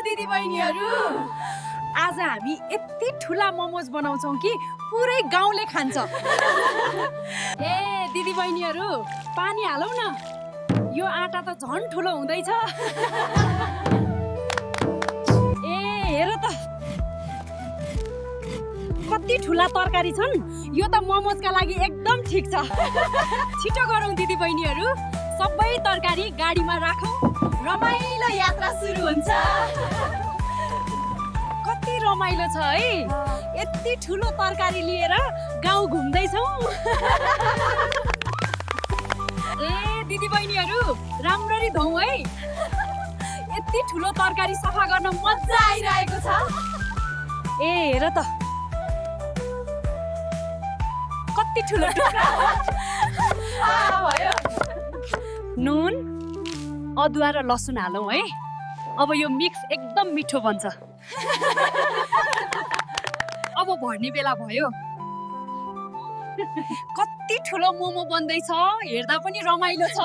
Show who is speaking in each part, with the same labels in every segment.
Speaker 1: दिदी बहिनीहरू,
Speaker 2: आज हामी यति ठुला मोमोज बनाउँछौँ कि पुरै गाउँले खान्छ। ए दिदी बहिनीहरू, पानी हालौ न, यो आटा त झन् ठुलो हुँदैछ। ए हेर त कति ठुला तरकारी छन्, यो त मोमोजका लागि एकदम ठिक छ। छिटो गरौँ दिदी बहिनीहरू, सबै तरकारी गाडीमा राखौँ,
Speaker 1: रमाइलो यात्रा सुरु हुन्छ।
Speaker 2: कति रमाइलो छ है, यति ठुलो तरकारी लिएर गाउँ घुम्दैछौँ। ए दिदी बहिनीहरू, राम्ररी धौँ है, यति ठुलो तरकारी सफा गर्न मजा
Speaker 1: आइरहेको छ।
Speaker 2: ए हेर त कति ठुलो टुक्रा।
Speaker 1: भयो।
Speaker 2: नुन, अदुवा र लसुन हालौँ है, अब यो मिक्स एकदम मिठो बन्छ। अब भर्ने बेला भयो। कति ठुलो मोमो बन्दैछ, हेर्दा पनि रमाइलो छ।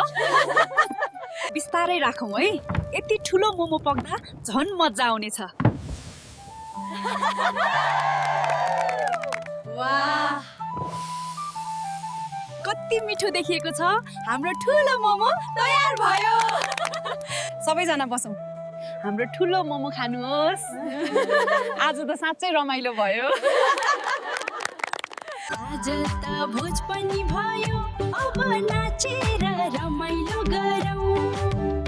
Speaker 2: बिस्तारै राखौँ है, यति ठुलो मोमो पक्दा झन् मजा आउनेछ।
Speaker 1: वाह,
Speaker 2: कति मिठो देखिएको छ, हाम्रो ठुलो मोमो
Speaker 1: तयार भयो।
Speaker 2: सबैजना बसौँ, हाम्रो ठुलो मोमो खानुहोस्। आज त साँच्चै रमाइलो भयो। आज त भोज पनि भयो, अब नाचेर रमाइलो गरौँ।